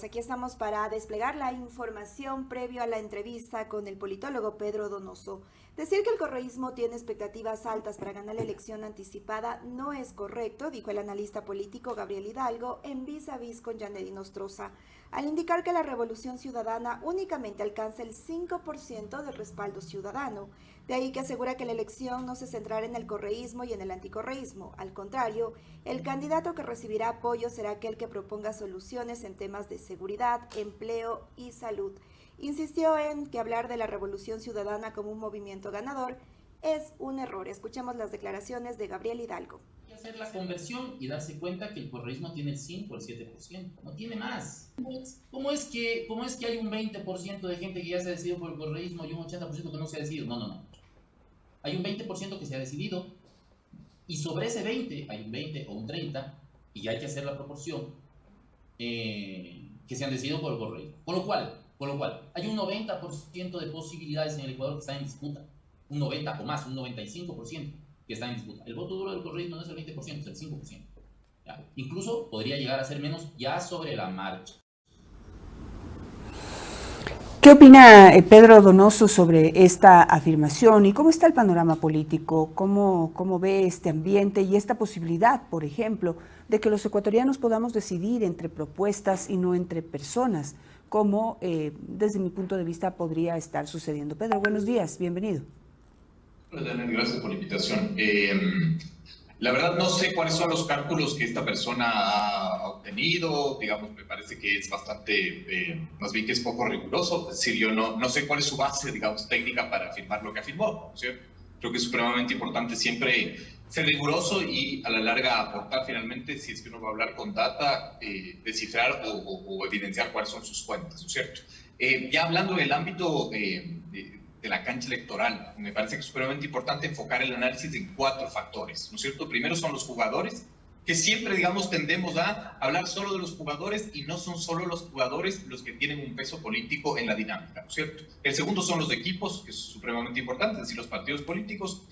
Aquí estamos para desplegar la información previo a la entrevista con el politólogo Pedro Donoso. Decir que el correísmo tiene expectativas altas para ganar la elección anticipada no es correcto, dijo el analista político Gabriel Hidalgo en Vis a Vis con Yaneri Nostroza, al indicar que la Revolución Ciudadana únicamente alcanza el 5% del respaldo ciudadano. De ahí que asegura que la elección no se centrará en el correísmo y en el anticorreísmo. Al contrario, el candidato que recibirá apoyo será aquel que proponga soluciones en temas de seguridad, empleo y salud. Insistió en que hablar de la Revolución Ciudadana como un movimiento ganador es un error. Escuchemos las declaraciones de Gabriel Hidalgo. Hay que hacer la conversión y darse cuenta que el correísmo tiene el 5 o el 7%, no tiene más. ¿Cómo es que hay un 20% de gente que ya se ha decidido por el correísmo y un 80% que no se ha decidido? No. Hay un 20% que se ha decidido y sobre ese 20 hay un 20 o un 30 y hay que hacer la proporción que se han decidido por el correísmo. Por lo cual, hay un 90% de posibilidades en el Ecuador que están en disputa. Un 90 o más, un 95% que están en disputa. El voto duro del correísmo no es el 20%, es el 5%. ¿Ya? Incluso podría llegar a ser menos ya sobre la marcha. ¿Qué opina Pedro Donoso sobre esta afirmación y cómo está el panorama político? ¿Cómo ve este ambiente y esta posibilidad, por ejemplo, de que los ecuatorianos podamos decidir entre propuestas y no entre personas? Como desde mi punto de vista podría estar sucediendo. Pedro, buenos días, bienvenido. Gracias por la invitación. La verdad no sé cuáles son los cálculos que esta persona ha obtenido, digamos, me parece que es bastante, más bien que es poco riguroso, es decir, yo no sé cuál es su base, digamos, técnica para afirmar lo que afirmó, ¿cierto? Creo que es supremamente importante siempre ser riguroso y a la larga aportar finalmente, si es que uno va a hablar con data, descifrar o evidenciar cuáles son sus cuentas, ¿no es cierto? Ya hablando del ámbito de la cancha electoral, me parece que es supremamente importante enfocar el análisis en 4 factores, ¿no es cierto? Primero son los jugadores, que siempre, digamos, tendemos a hablar solo de los jugadores y no son solo los jugadores los que tienen un peso político en la dinámica, ¿no es cierto? El segundo son los equipos, que es supremamente importante, es decir, los partidos políticos.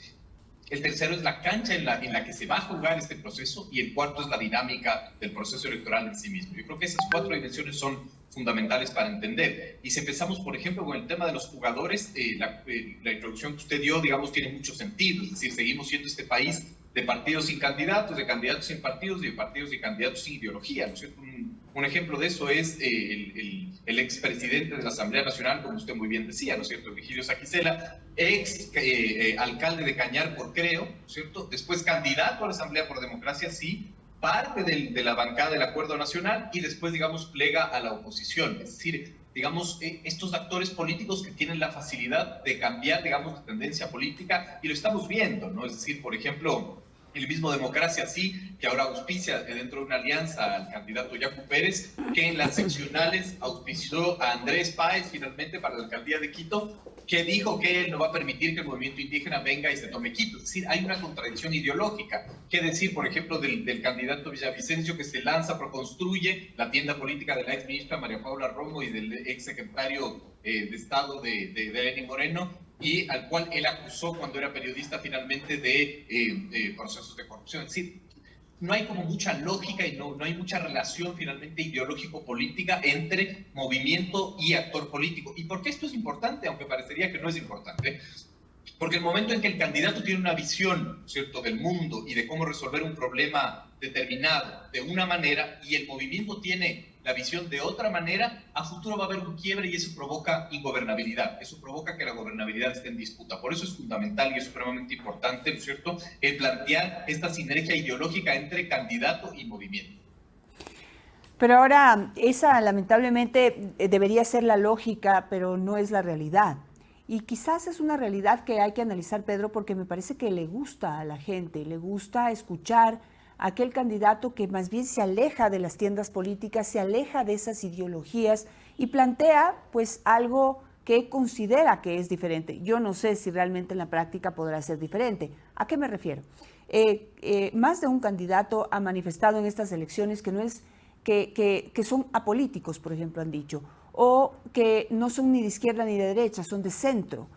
El tercero es la cancha en la que se va a jugar este proceso y el cuarto es la dinámica del proceso electoral en sí mismo. Yo creo que esas 4 dimensiones son fundamentales para entender. Y si empezamos, por ejemplo, con el tema de los jugadores, la introducción que usted dio, digamos, tiene mucho sentido. Es decir, seguimos siendo este país de partidos sin candidatos, de candidatos sin partidos y de partidos y candidatos sin ideología, ¿no es cierto? Un ejemplo de eso es el expresidente de la Asamblea Nacional, como usted muy bien decía, ¿no es cierto? Virgilio Saquicela, alcalde de Cañar por Creo, ¿no es cierto? Después candidato a la Asamblea por Democracia, sí, parte de la bancada del Acuerdo Nacional y después, digamos, plega a la oposición. Es decir, digamos, estos actores políticos que tienen la facilidad de cambiar, digamos, la tendencia política y lo estamos viendo, ¿no? Es decir, por ejemplo, el mismo Democracia, sí, que ahora auspicia dentro de una alianza al candidato Yacu Pérez, que en las seccionales auspició a Andrés Páez finalmente para la alcaldía de Quito, que dijo que él no va a permitir que el movimiento indígena venga y se tome Quito. Es decir, hay una contradicción ideológica. ¿Qué decir, por ejemplo, del candidato Villavicencio que se lanza, construye la tienda política de la ex ministra María Paula Romo y del ex secretario de Estado de Lenín Moreno, y al cual él acusó cuando era periodista finalmente de procesos de corrupción? Es decir, no hay como mucha lógica y no hay mucha relación finalmente ideológico-política entre movimiento y actor político. ¿Y por qué esto es importante? Aunque parecería que no es importante. Porque el momento en que el candidato tiene una visión, ¿cierto?, del mundo y de cómo resolver un problema determinado de una manera y el movimiento tiene la visión de otra manera, a futuro va a haber un quiebre y eso provoca ingobernabilidad, eso provoca que la gobernabilidad esté en disputa. Por eso es fundamental y es supremamente importante, ¿no es cierto?, el plantear esta sinergia ideológica entre candidato y movimiento. Pero ahora, esa lamentablemente debería ser la lógica, pero no es la realidad. Y quizás es una realidad que hay que analizar, Pedro, porque me parece que le gusta a la gente, le gusta escuchar a aquel candidato que más bien se aleja de las tiendas políticas, se aleja de esas ideologías y plantea pues algo que considera que es diferente. Yo no sé si realmente en la práctica podrá ser diferente. ¿A qué me refiero? Más de un candidato ha manifestado en estas elecciones que no es que son apolíticos, por ejemplo, han dicho, o que no son ni de izquierda ni de derecha, son de centro.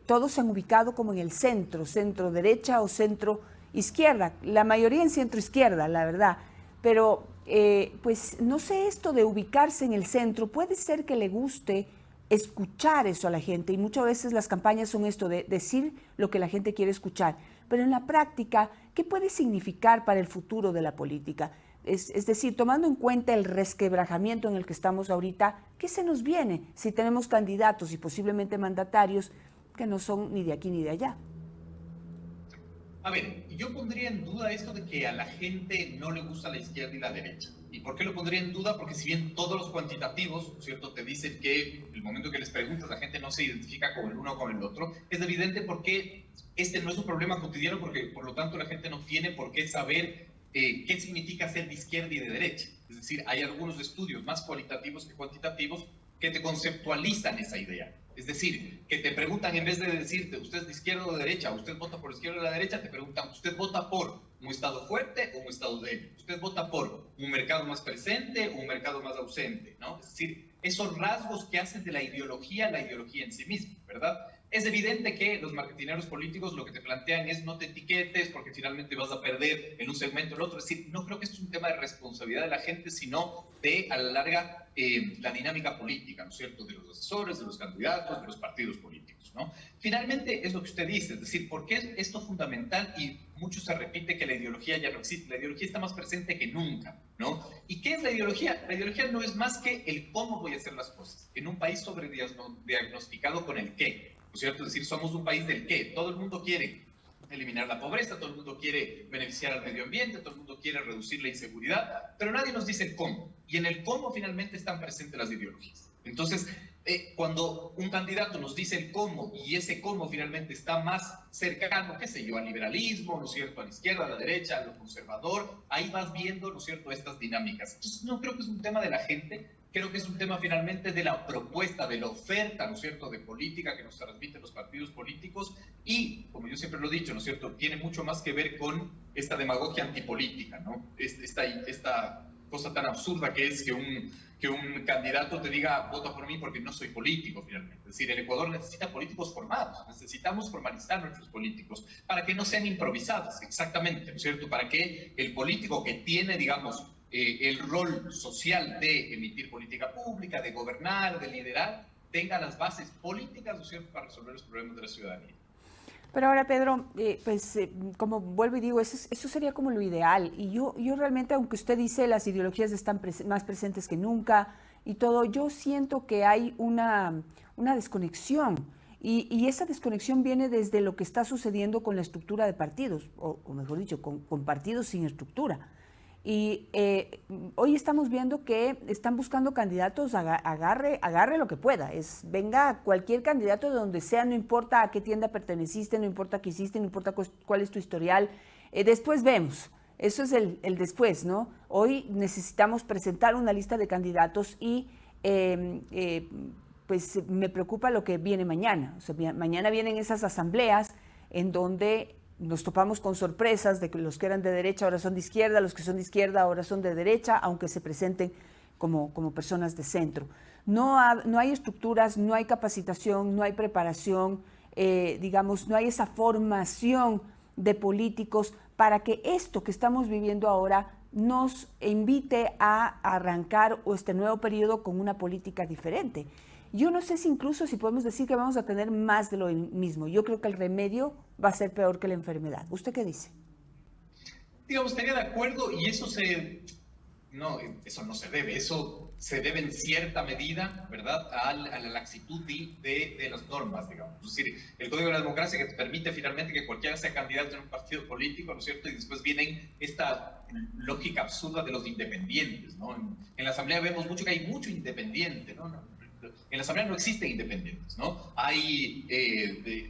Todos se han ubicado como en el centro, centro derecha o centro izquierda, la mayoría en centro izquierda, la verdad, pero pues no sé, esto de ubicarse en el centro, puede ser que le guste escuchar eso a la gente, y muchas veces las campañas son esto de decir lo que la gente quiere escuchar, pero en la práctica, ¿qué puede significar para el futuro de la política? Es decir, tomando en cuenta el resquebrajamiento en el que estamos ahorita, ¿qué se nos viene si tenemos candidatos y posiblemente mandatarios que no son ni de aquí ni de allá? A ver, yo pondría en duda esto de que a la gente no le gusta la izquierda y la derecha. ¿Y por qué lo pondría en duda? Porque si bien todos los cuantitativos, ¿cierto?, te dicen que el momento que les preguntas la gente no se identifica con el uno o con el otro, es evidente porque este no es un problema cotidiano, porque por lo tanto la gente no tiene por qué saber qué significa ser de izquierda y de derecha. Es decir, hay algunos estudios más cualitativos que cuantitativos que te conceptualizan esa idea. Es decir, que te preguntan, en vez de decirte usted es de izquierda o de derecha, usted vota por izquierda o de la derecha, te preguntan, ¿usted vota por un Estado fuerte o un Estado débil? ¿Usted vota por un mercado más presente o un mercado más ausente? ¿No? Es decir, esos rasgos que hacen de la ideología en sí misma, ¿verdad? Es evidente que los marketineros políticos lo que te plantean es no te etiquetes porque finalmente vas a perder en un segmento o en otro. Es decir, no creo que esto es un tema de responsabilidad de la gente, sino de, a la larga, la dinámica política, ¿no es cierto?, de los asesores, de los candidatos, de los partidos políticos, ¿no? Finalmente, es lo que usted dice, es decir, ¿por qué es esto fundamental? Y mucho se repite que la ideología ya no existe. La ideología está más presente que nunca, ¿no? ¿Y qué es la ideología? La ideología no es más que el cómo voy a hacer las cosas en un país sobrediagnosticado con el qué, ¿no es cierto? Es decir, somos un país del qué. Todo el mundo quiere eliminar la pobreza, todo el mundo quiere beneficiar al medio ambiente, todo el mundo quiere reducir la inseguridad, pero nadie nos dice el cómo. Y en el cómo finalmente están presentes las ideologías. Entonces, cuando un candidato nos dice el cómo y ese cómo finalmente está más cercano, qué sé yo, al liberalismo, ¿no es cierto?, a la izquierda, a la derecha, a lo conservador, ahí vas viendo, ¿no es cierto?, estas dinámicas. Entonces, no creo que es un tema de la gente, creo que es un tema finalmente de la propuesta, de la oferta, ¿no es cierto?, de política que nos transmiten los partidos políticos y, como yo siempre lo he dicho, ¿no es cierto?, tiene mucho más que ver con esta demagogia antipolítica, ¿no? Esta cosa tan absurda que es que un candidato te diga vota por mí porque no soy político finalmente. Es decir, el Ecuador necesita políticos formados, necesitamos formalizar nuestros políticos para que no sean improvisados, exactamente, ¿no es cierto?, para que el político que tiene, digamos, el rol social de emitir política pública, de gobernar, de liderar, tenga las bases políticas, ¿no es cierto?, para resolver los problemas de la ciudadanía. Pero ahora, Pedro, como vuelvo y digo, eso sería como lo ideal. Y yo realmente, aunque usted dice las ideologías están más presentes que nunca y todo, yo siento que hay una desconexión. Y esa desconexión viene desde lo que está sucediendo con la estructura de partidos, o mejor dicho, con partidos sin estructura. Y hoy estamos viendo que están buscando candidatos, agarre lo que pueda. Venga cualquier candidato de donde sea, no importa a qué tienda perteneciste, no importa qué hiciste, no importa cuál es tu historial. Después vemos. Eso es el después, ¿no? Hoy necesitamos presentar una lista de candidatos y pues me preocupa lo que viene mañana. O sea, mañana vienen esas asambleas en donde nos topamos con sorpresas de que los que eran de derecha ahora son de izquierda, los que son de izquierda ahora son de derecha, aunque se presenten como personas de centro. No hay estructuras, no hay capacitación, no hay preparación, digamos, no hay esa formación de políticos para que esto que estamos viviendo ahora nos invite a arrancar este nuevo periodo con una política diferente. Yo no sé si incluso si podemos decir que vamos a tener más de lo mismo. Yo creo que el remedio va a ser peor que la enfermedad. ¿Usted qué dice? Digamos, estaría de acuerdo y eso no se debe. Eso se debe en cierta medida, ¿verdad?, a la laxitud de las normas, digamos. Es decir, el Código de la Democracia que te permite finalmente que cualquiera sea candidato en un partido político, ¿no es cierto? Y después vienen esta lógica absurda de los independientes, ¿no? En la Asamblea vemos mucho que hay mucho independiente, ¿no? En la Asamblea no existen independientes, ¿no? Hay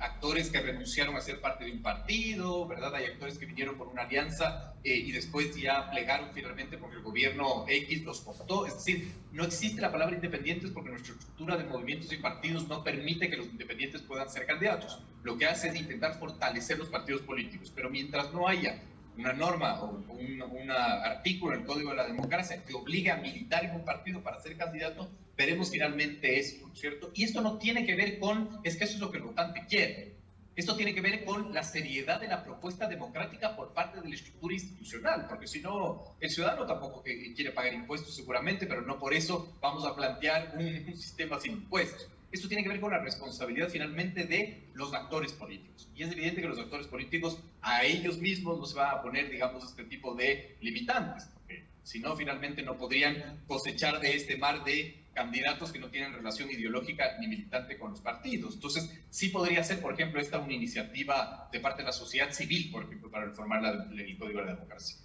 actores que renunciaron a ser parte de un partido, ¿verdad? Hay actores que vinieron por una alianza y después ya plegaron finalmente porque el gobierno X los cooptó. Es decir, no existe la palabra independientes porque nuestra estructura de movimientos y partidos no permite que los independientes puedan ser candidatos. Lo que hace es intentar fortalecer los partidos políticos, pero mientras no haya una norma o un artículo en el Código de la Democracia que obligue a militar en un partido para ser candidato, veremos finalmente esto, ¿no es cierto? Y esto no tiene que ver con, es que eso es lo que el votante quiere. Esto tiene que ver con la seriedad de la propuesta democrática por parte de la estructura institucional, porque si no, el ciudadano tampoco quiere pagar impuestos seguramente, pero no por eso vamos a plantear un sistema sin impuestos. Esto tiene que ver con la responsabilidad finalmente de los actores políticos. Y es evidente que los actores políticos a ellos mismos no se van a poner, digamos, este tipo de limitantes, porque si no, finalmente no podrían cosechar de este mar de candidatos que no tienen relación ideológica ni militante con los partidos. Entonces, sí podría ser, por ejemplo, esta una iniciativa de parte de la sociedad civil, por ejemplo, para reformar el Código de la Democracia.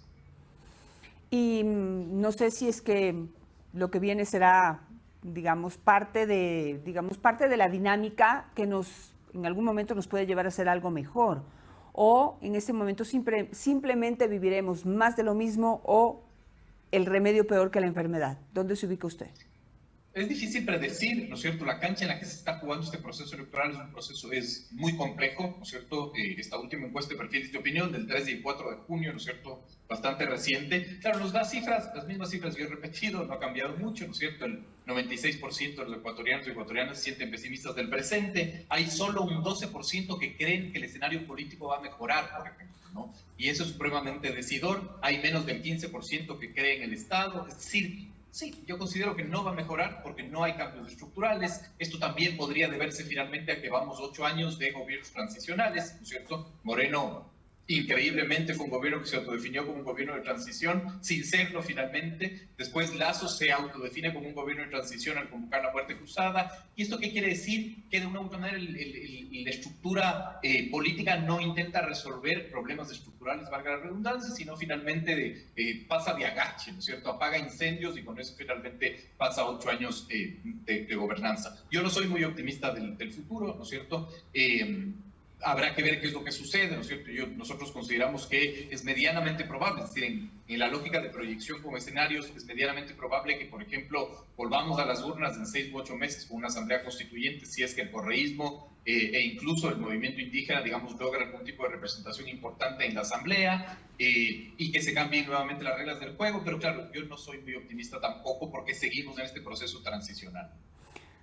Y no sé si es que lo que viene será, digamos, parte de la dinámica que en algún momento nos puede llevar a hacer algo mejor. O en este momento simplemente viviremos más de lo mismo o el remedio peor que la enfermedad. ¿Dónde se ubica usted? Es difícil predecir, ¿no es cierto? La cancha en la que se está jugando este proceso electoral es muy complejo, ¿no es cierto? Esta última encuesta de perfiles de opinión del 3 y el 4 de junio, ¿no es cierto? Bastante reciente. Claro, nos da cifras, las mismas cifras que he repetido, no ha cambiado mucho, ¿no es cierto? El 96% de los ecuatorianos y ecuatorianas se sienten pesimistas del presente. Hay solo un 12% que creen que el escenario político va a mejorar, por ejemplo, ¿no? Y eso es supremamente decidor. Hay menos del 15% que cree en el Estado, es decir, sí, yo considero que no va a mejorar porque no hay cambios estructurales. Esto también podría deberse finalmente a que vamos 8 años de gobiernos transicionales, ¿no es cierto? Moreno, increíblemente, fue un gobierno que se autodefinió como un gobierno de transición, sin serlo finalmente. Después Lasso se autodefine como un gobierno de transición al convocar la muerte cruzada. ¿Y esto qué quiere decir? Que de una u otra manera la estructura política no intenta resolver problemas estructurales, valga la redundancia, sino finalmente pasa de agache, ¿no es cierto? Apaga incendios y con eso finalmente pasa 8 años de gobernanza. Yo no soy muy optimista del futuro, ¿no es cierto? Habrá que ver qué es lo que sucede, ¿no es cierto? Nosotros consideramos que es medianamente probable, es decir, en la lógica de proyección con escenarios, es medianamente probable que, por ejemplo, volvamos a las urnas en 6 u 8 meses con una asamblea constituyente, si es que el correísmo e incluso el movimiento indígena, digamos, logra algún tipo de representación importante en la asamblea y que se cambien nuevamente las reglas del juego, pero claro, yo no soy muy optimista tampoco porque seguimos en este proceso transicional.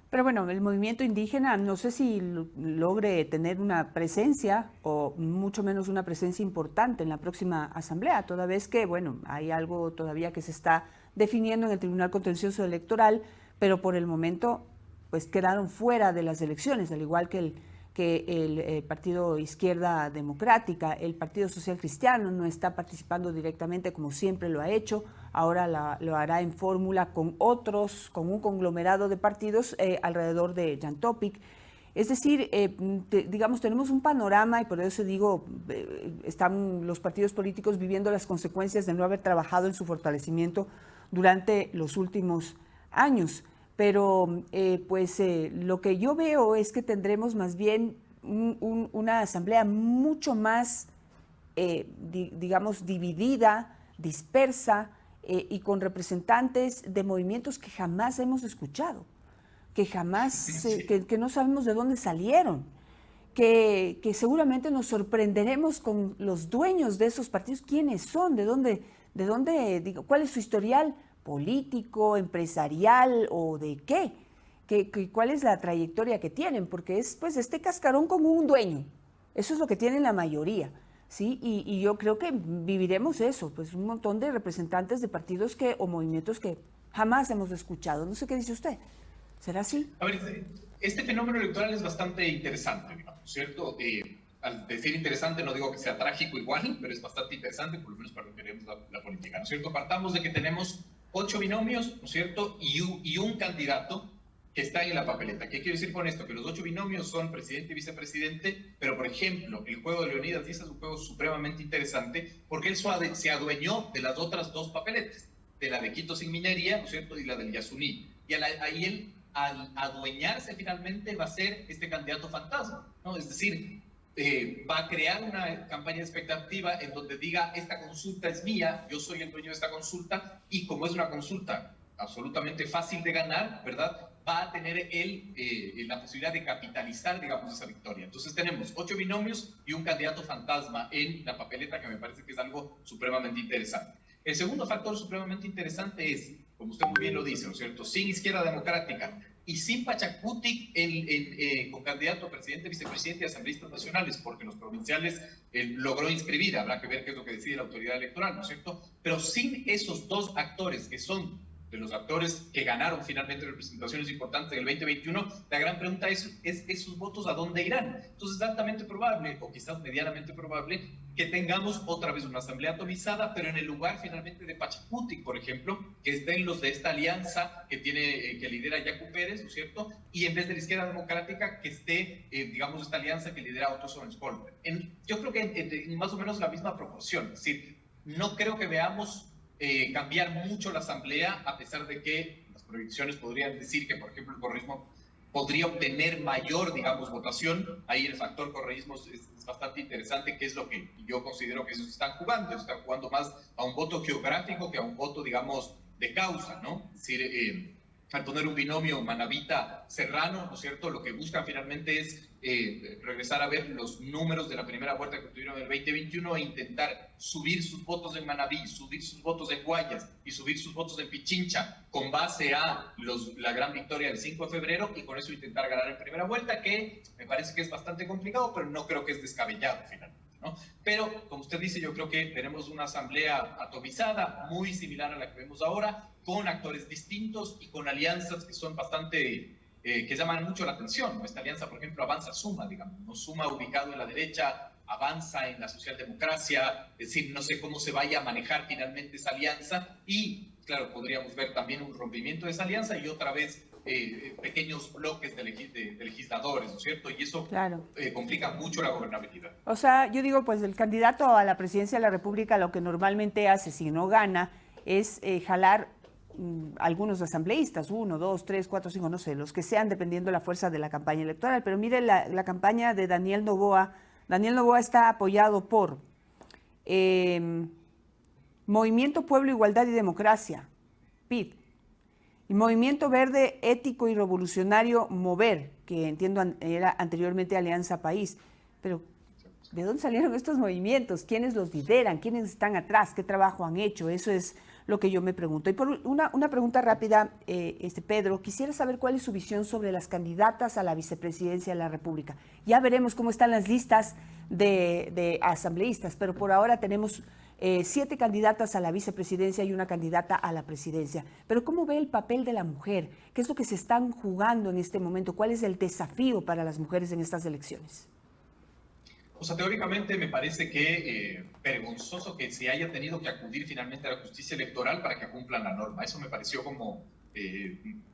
Pero bueno, el movimiento indígena no sé si logre tener una presencia o mucho menos una presencia importante en la próxima asamblea, toda vez que, bueno, hay algo todavía que se está definiendo en el Tribunal Contencioso Electoral, pero por el momento pues quedaron fuera de las elecciones, al igual que el Partido Izquierda Democrática. El Partido Social Cristiano no está participando directamente como siempre lo ha hecho, ahora lo hará en fórmula con un conglomerado de partidos alrededor de Jan Topic. Es decir, digamos, tenemos un panorama y por eso digo, están los partidos políticos viviendo las consecuencias de no haber trabajado en su fortalecimiento durante los últimos años. Pero lo que yo veo es que tendremos más bien una asamblea mucho más, digamos, dividida, dispersa y con representantes de movimientos que jamás hemos escuchado, que no sabemos de dónde salieron, que seguramente nos sorprenderemos con los dueños de esos partidos, quiénes son, de dónde, cuál es su historial político, empresarial o de qué, cuál es la trayectoria que tienen, porque es pues este cascarón con un dueño, eso es lo que tienen la mayoría, ¿sí? Y yo creo que viviremos eso, pues un montón de representantes de partidos o movimientos que jamás hemos escuchado. No sé qué dice usted, ¿será así? A ver, este fenómeno electoral es bastante interesante, digamos, ¿cierto? Al decir interesante no digo que sea trágico igual, pero es bastante interesante, por lo menos para lo que queremos la política, ¿no es cierto? Partamos de que tenemos 8 binomios, ¿no es cierto? Y un candidato que está en la papeleta. ¿Qué quiero decir con esto? Que los 8 binomios son presidente y vicepresidente, pero por ejemplo, el juego de Leonidas Díaz es un juego supremamente interesante porque él se adueñó de las otras 2 papeletas, de la de Quito sin minería, ¿no es cierto? Y la del Yasuní. Y ahí él, al adueñarse finalmente, va a ser este candidato fantasma, ¿no? Es decir, va a crear una campaña de expectativa en donde diga, esta consulta es mía, yo soy el dueño de esta consulta, y como es una consulta absolutamente fácil de ganar, ¿verdad?, va a tener él la posibilidad de capitalizar, digamos, esa victoria. Entonces tenemos 8 binomios y un candidato fantasma en la papeleta, que me parece que es algo supremamente interesante. El segundo factor supremamente interesante es, como usted muy bien lo dice, ¿no es cierto?, sin izquierda democrática, y sin Pachacutic con candidato a presidente, vicepresidente y asambleístas nacionales, porque los provinciales logró inscribir, habrá que ver qué es lo que decide la autoridad electoral, ¿no es cierto? Pero sin esos dos actores que son de los actores que ganaron finalmente representaciones importantes en el 2021, la gran pregunta es esos votos a dónde irán. Entonces es altamente probable, o quizás medianamente probable, que tengamos otra vez una asamblea atomizada, pero en el lugar finalmente de Pachacutic, por ejemplo, que estén los de esta alianza que lidera Yacu Pérez, ¿no es cierto? Y en vez de la izquierda democrática, que esté, digamos, esta alianza que lidera Otto Sonnenskold. Yo creo que en más o menos la misma proporción. Es decir, no creo que veamos cambiar mucho la asamblea, a pesar de que las proyecciones podrían decir que, por ejemplo, el correísmo podría obtener mayor, digamos, votación. Ahí el factor correísmo es bastante interesante, que es lo que yo considero que se están jugando. Están jugando más a un voto geográfico que a un voto, digamos, de causa, ¿no? Es decir, al poner un binomio Manavita-Serrano, ¿no es cierto? Lo que buscan finalmente es regresar a ver los números de la primera vuelta que tuvieron en el 2021 e intentar subir sus votos en Manabí, subir sus votos en Guayas y subir sus votos en Pichincha con base a la gran victoria del 5 de febrero y con eso intentar ganar en primera vuelta, que me parece que es bastante complicado, pero no creo que es descabellado finalmente, ¿no? Pero, como usted dice, yo creo que veremos una asamblea atomizada, muy similar a la que vemos ahora, con actores distintos y con alianzas que son bastante, que llaman mucho la atención, ¿no? Esta alianza, por ejemplo, Avanza-Suma, digamos, ¿no? Suma ubicado en la derecha, Avanza en la socialdemocracia, es decir, no sé cómo se vaya a manejar finalmente esa alianza y, claro, podríamos ver también un rompimiento de esa alianza y otra vez pequeños bloques de legisladores, ¿no es cierto? Y eso claro, complica mucho la gobernabilidad. O sea, yo digo, pues el candidato a la presidencia de la República lo que normalmente hace si no gana es jalar algunos asambleístas, 1, 2, 3, 4, 5, no sé, los que sean, dependiendo de la fuerza de la campaña electoral. Pero mire la campaña de Daniel Noboa. Daniel Noboa está apoyado por Movimiento Pueblo, Igualdad y Democracia, PID, y Movimiento Verde Ético y Revolucionario, Mover, que entiendo era anteriormente Alianza País. Pero, ¿de dónde salieron estos movimientos? ¿Quiénes los lideran? ¿Quiénes están atrás? ¿Qué trabajo han hecho? Eso es lo que yo me pregunto. Y por una pregunta rápida, Pedro, quisiera saber cuál es su visión sobre las candidatas a la vicepresidencia de la República. Ya veremos cómo están las listas de asambleístas, pero por ahora tenemos 7 candidatas a la vicepresidencia y una candidata a la presidencia. Pero ¿cómo ve el papel de la mujer? ¿Qué es lo que se están jugando en este momento? ¿Cuál es el desafío para las mujeres en estas elecciones? O sea, teóricamente me parece que vergonzoso que se haya tenido que acudir finalmente a la justicia electoral para que cumplan la norma. Eso me pareció como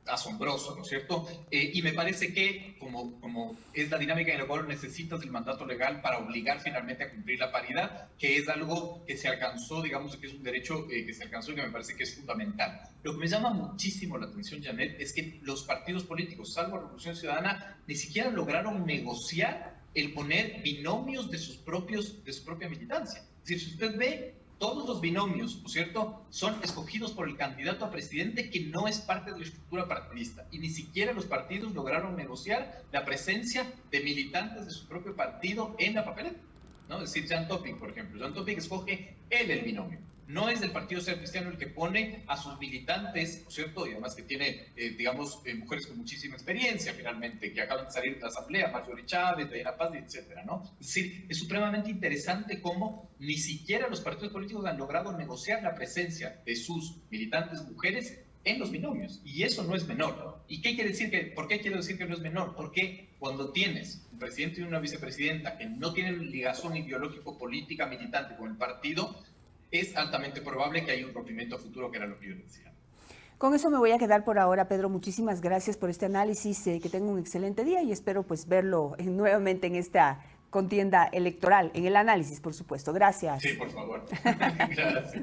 asombroso, ¿no es cierto? Y me parece que, como es la dinámica en la cual necesitas el mandato legal para obligar finalmente a cumplir la paridad, que es algo que se alcanzó, digamos que es un derecho que se alcanzó y que me parece que es fundamental. Lo que me llama muchísimo la atención, Janet, es que los partidos políticos, salvo Revolución Ciudadana, ni siquiera lograron negociar el poner binomios de su propia militancia. Es decir, si usted ve, todos los binomios, ¿no es cierto?, son escogidos por el candidato a presidente que no es parte de la estructura partidista. Y ni siquiera los partidos lograron negociar la presencia de militantes de su propio partido en la papeleta, ¿no? Es decir, Jan Topic, por ejemplo. Jan Topic escoge él el binomio. No es del Partido Social Cristiano el que pone a sus militantes, ¿no es cierto? Y además que tiene, digamos, mujeres con muchísima experiencia, finalmente, que acaban de salir de la Asamblea, Marjorie Chávez, Diana Paz, etcétera, ¿no? Es decir, es supremamente interesante cómo ni siquiera los partidos políticos han logrado negociar la presencia de sus militantes mujeres en los binomios. Y eso no es menor. ¿Y qué quiere decir por qué quiero decir que no es menor? Porque cuando tienes un presidente y una vicepresidenta que no tienen ligazón ideológico-política militante con el partido, es altamente probable que haya un rompimiento futuro, que era lo que yo decía. Con eso me voy a quedar por ahora, Pedro. Muchísimas gracias por este análisis. Que tenga un excelente día y espero pues verlo nuevamente en esta contienda electoral, en el análisis, por supuesto. Gracias. Sí, por favor. Gracias.